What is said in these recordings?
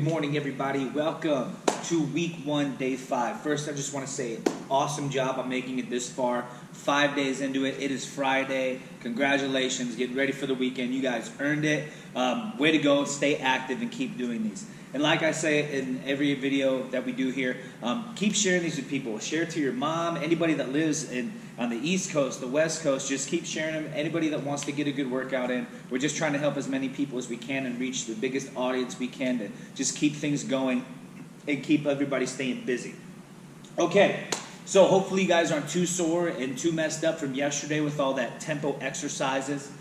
Good morning, everybody. Welcome to week 1, day 5. First, I just want to say awesome job on making it this far. 5 days into it. It is Friday. Congratulations. Get ready for the weekend. You guys earned it. Way to go. Stay active and keep doing these. And like I say in every video that we do here, keep sharing these with people. Share it to your mom, anybody that lives on the East Coast, the West Coast. Just keep sharing them. Anybody that wants to get a good workout in. We're just trying to help as many people as we can and reach the biggest audience we can to just keep things going and keep everybody staying busy. Okay, so hopefully you guys aren't too sore and too messed up from yesterday with all that tempo exercises.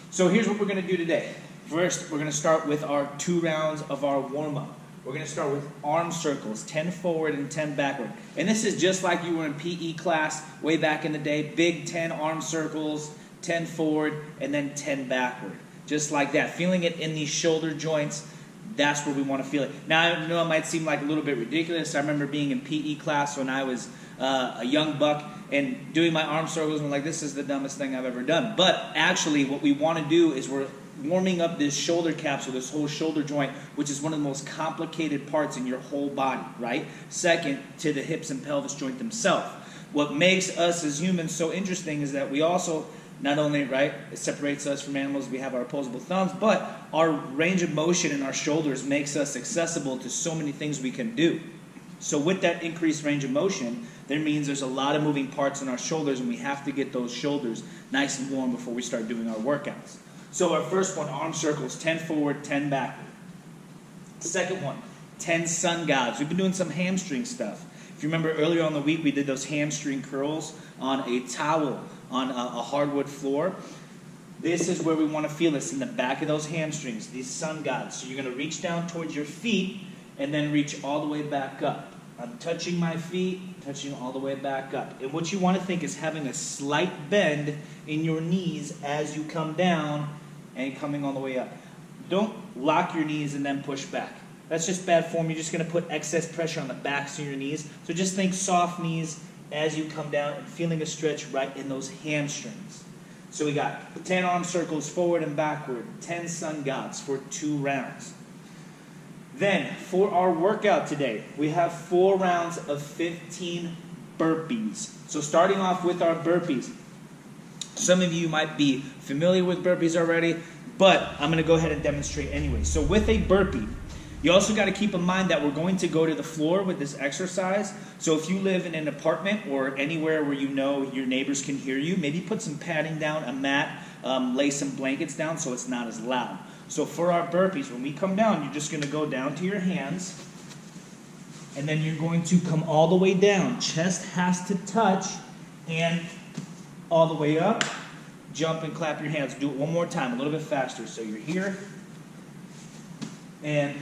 So here's what we're going to do today. First, we're going to start with our 2 rounds of our warm-up. We're going to start with arm circles, 10 forward and 10 backward. And this is just like you were in PE class way back in the day. Big 10 arm circles, 10 forward, and then 10 backward. Just like that. Feeling it in these shoulder joints, that's where we want to feel it. Now, I know it might seem like a little bit ridiculous. I remember being in PE class when I was a young buck and doing my arm circles, and I'm like, this is the dumbest thing I've ever done. But actually, what we want to do is we're warming up this shoulder capsule, this whole shoulder joint, which is one of the most complicated parts in your whole body, right? Second to the hips and pelvis joint themselves. What makes us as humans so interesting is that we also, not only, right, it separates us from animals, we have our opposable thumbs, but our range of motion in our shoulders makes us accessible to so many things we can do. So with that increased range of motion, that means there's a lot of moving parts in our shoulders, and we have to get those shoulders nice and warm before we start doing our workouts. So our first one, arm circles, 10 forward, 10 backward. Second one, 10 sun gods. We've been doing some hamstring stuff. If you remember earlier on the week, we did those hamstring curls on a towel on a hardwood floor. This is where we want to feel this, in the back of those hamstrings, these sun gods. So you're going to reach down towards your feet and then reach all the way back up. I'm touching my feet, touching all the way back up. And what you want to think is having a slight bend in your knees as you come down and coming all the way up. Don't lock your knees and then push back. That's just bad form. You're just going to put excess pressure on the backs of your knees. So just think soft knees as you come down and feeling a stretch right in those hamstrings. So we got 10 arm circles forward and backward, 10 sun gods for 2 rounds. Then, for our workout today, we have 4 rounds of 15 burpees. So starting off with our burpees. Some of you might be familiar with burpees already, but I'm going to go ahead and demonstrate anyway. So with a burpee, you also got to keep in mind that we're going to go to the floor with this exercise. So if you live in an apartment or anywhere where you know your neighbors can hear you, maybe put some padding down, a mat, lay some blankets down so it's not as loud. So for our burpees, when we come down, you're just going to go down to your hands, and then you're going to come all the way down. Chest has to touch, and all the way up. Jump and clap your hands. Do it one more time, a little bit faster. So you're here, and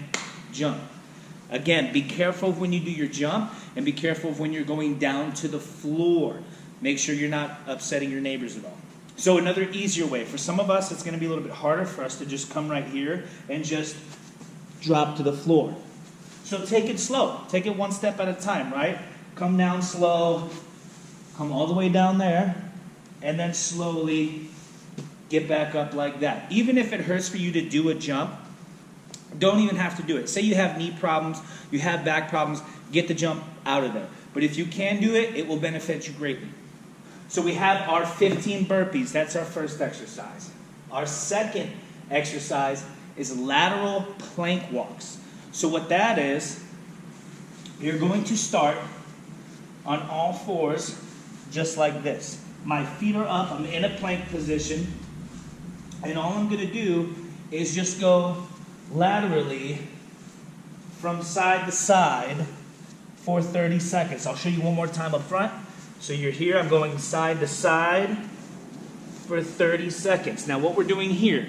jump. Again, be careful when you do your jump, and be careful when you're going down to the floor. Make sure you're not upsetting your neighbors at all. So another easier way, for some of us, it's going to be a little bit harder for us to just come right here and just drop to the floor. So take it slow. Take it one step at a time, right? Come down slow. Come all the way down there. And then slowly get back up like that. Even if it hurts for you to do a jump, don't even have to do it. Say you have knee problems, you have back problems, get the jump out of there. But if you can do it, it will benefit you greatly. So we have our 15 burpees. That's our first exercise. Our second exercise is lateral plank walks. So what that is, you're going to start on all fours just like this. My feet are up. I'm in a plank position. And all I'm going to do is just go laterally from side to side for 30 seconds. I'll show you one more time up front. So you're here, I'm going side to side for 30 seconds. Now what we're doing here,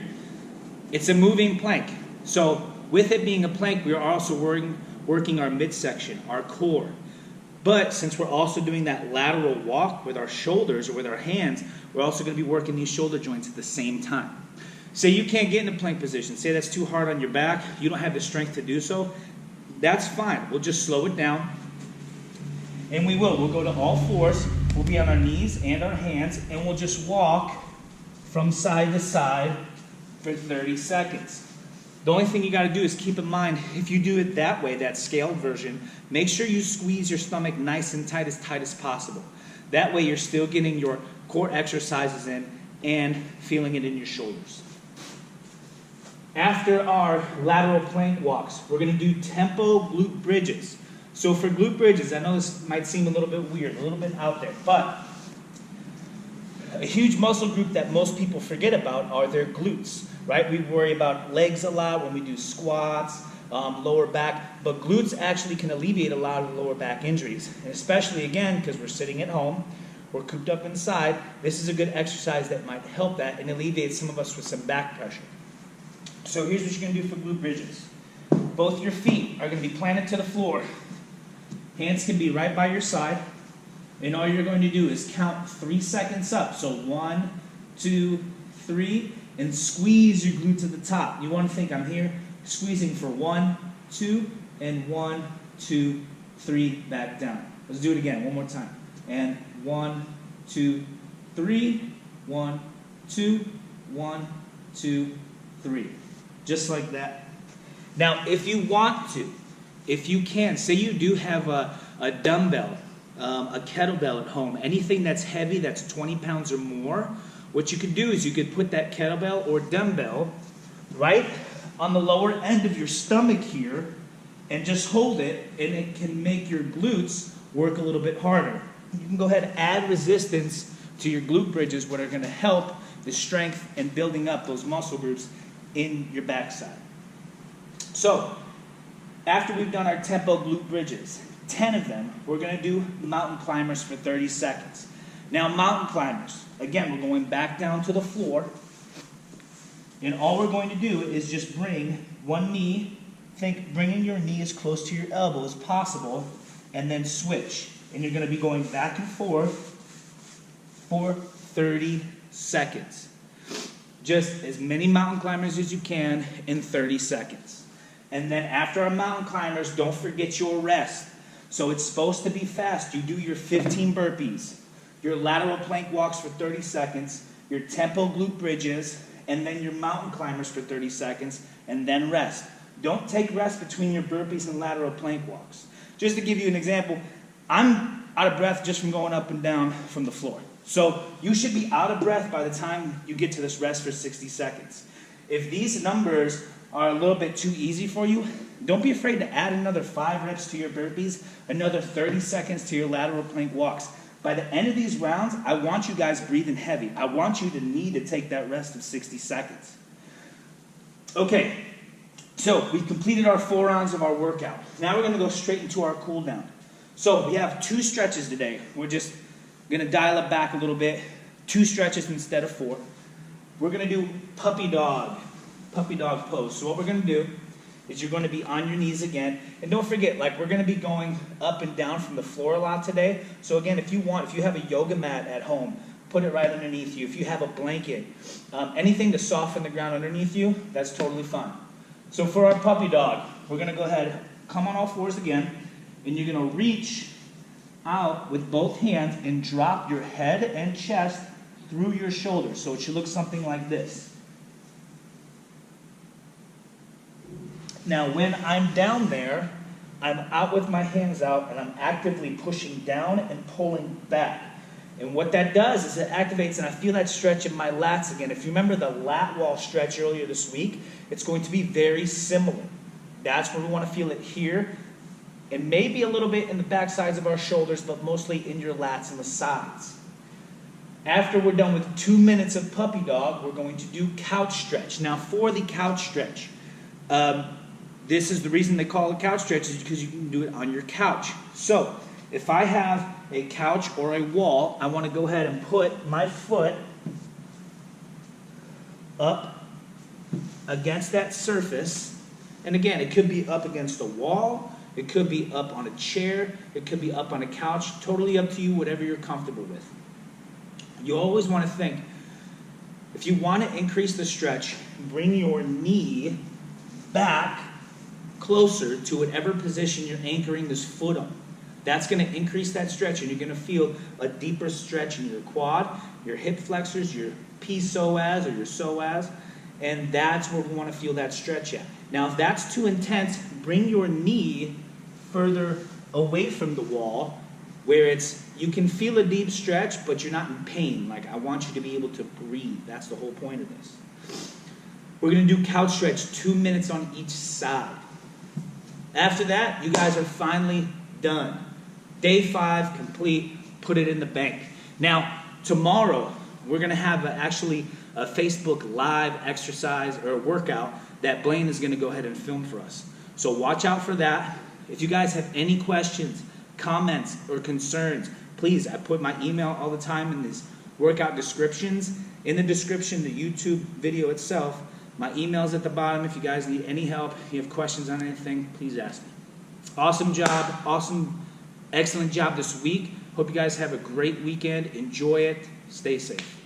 it's a moving plank. So with it being a plank, we are also working our midsection, our core. But since we're also doing that lateral walk with our shoulders or with our hands, we're also going to be working these shoulder joints at the same time. Say you can't get in a plank position. Say that's too hard on your back. You don't have the strength to do so. That's fine. We'll just slow it down. And we'll go to all fours. We'll be on our knees and our hands, and we'll just walk from side to side for 30 seconds. The only thing you got to do is keep in mind, if you do it that way, that scaled version, make sure you squeeze your stomach nice and tight as possible. That way you're still getting your core exercises in and feeling it in your shoulders. After our lateral plank walks, we're going to do tempo glute bridges. So for glute bridges, I know this might seem a little bit weird, a little bit out there, but a huge muscle group that most people forget about are their glutes, right? We worry about legs a lot when we do squats, lower back, but glutes actually can alleviate a lot of lower back injuries. And especially, again, because we're sitting at home, we're cooped up inside, this is a good exercise that might help that and alleviate some of us with some back pressure. So here's what you're going to do for glute bridges. Both your feet are going to be planted to the floor. Hands can be right by your side. And all you're going to do is count 3 seconds up. So 1, 2, 3, and squeeze your glute to the top. You want to think I'm here squeezing for 1, 2, and 1, 2, 3, back down. Let's do it again, one more time. And 1, 2, 3, 1, 2, 1, 2, 3. Just like that. Now, if you want to, if you can, say you do have a dumbbell, a kettlebell at home, anything that's heavy, that's 20 pounds or more, what you could do is you could put that kettlebell or dumbbell right on the lower end of your stomach here and just hold it, and it can make your glutes work a little bit harder. You can go ahead and add resistance to your glute bridges, what are going to help the strength and building up those muscle groups in your backside. So, after we've done our tempo glute bridges, 10 of them, we're going to do mountain climbers for 30 seconds. Now, mountain climbers, again, we're going back down to the floor, and all we're going to do is just bring one knee, think bringing your knee as close to your elbow as possible, and then switch. And you're going to be going back and forth for 30 seconds. Just as many mountain climbers as you can in 30 seconds. And then after our mountain climbers, don't forget your rest. So it's supposed to be fast. You do your 15 burpees, your lateral plank walks for 30 seconds, your tempo glute bridges, and then your mountain climbers for 30 seconds, and then rest. Don't take rest between your burpees and lateral plank walks. Just to give you an example, I'm out of breath just from going up and down from the floor. So you should be out of breath by the time you get to this rest for 60 seconds. If these numbers are a little bit too easy for you, don't be afraid to add another 5 reps to your burpees, another 30 seconds to your lateral plank walks. By the end of these rounds, I want you guys breathing heavy. I want you to need to take that rest of 60 seconds. Okay, so we completed our 4 rounds of our workout. Now we're going to go straight into our cool down. So we have 2 stretches today. We're just going to dial it back a little bit. 2 stretches instead of 4. We're going to do puppy dog pose. So what we're going to do is you're going to be on your knees again. And don't forget, like, we're going to be going up and down from the floor a lot today. So again, if you have a yoga mat at home, put it right underneath you. If you have a blanket, anything to soften the ground underneath you, that's totally fine. So for our puppy dog, we're going to go ahead, come on all fours again, and you're going to reach out with both hands and drop your head and chest through your shoulders. So it should look something like this. Now, when I'm down there, I'm out with my hands out, and I'm actively pushing down and pulling back. And what that does is it activates, and I feel that stretch in my lats again. If you remember the lat wall stretch earlier this week, it's going to be very similar. That's where we want to feel it here, and maybe a little bit in the back sides of our shoulders, but mostly in your lats and the sides. After we're done with 2 minutes of puppy dog, we're going to do couch stretch. Now, for the couch stretch, this is the reason they call it couch stretch, is because you can do it on your couch. So, if I have a couch or a wall, I want to go ahead and put my foot up against that surface. And again, it could be up against a wall, it could be up on a chair, it could be up on a couch, totally up to you, whatever you're comfortable with. You always want to think, if you want to increase the stretch, bring your knee back closer to whatever position you're anchoring this foot on. That's going to increase that stretch, and you're going to feel a deeper stretch in your quad, your hip flexors, your psoas or your psoas, and that's where we want to feel that stretch at. Now, if that's too intense, bring your knee further away from the wall where you can feel a deep stretch, but you're not in pain. Like, I want you to be able to breathe. That's the whole point of this. We're going to do couch stretch, 2 minutes on each side. After that, you guys are finally done. Day 5 complete. Put it in the bank. Now, tomorrow, we're going to have actually a Facebook Live exercise or workout that Blaine is going to go ahead and film for us. So watch out for that. If you guys have any questions, comments, or concerns, please, I put my email all the time in these workout descriptions. In the description, the YouTube video itself, my email's at the bottom. If you guys need any help, if you have questions on anything, please ask me. Awesome job. Excellent job this week. Hope you guys have a great weekend. Enjoy it. Stay safe.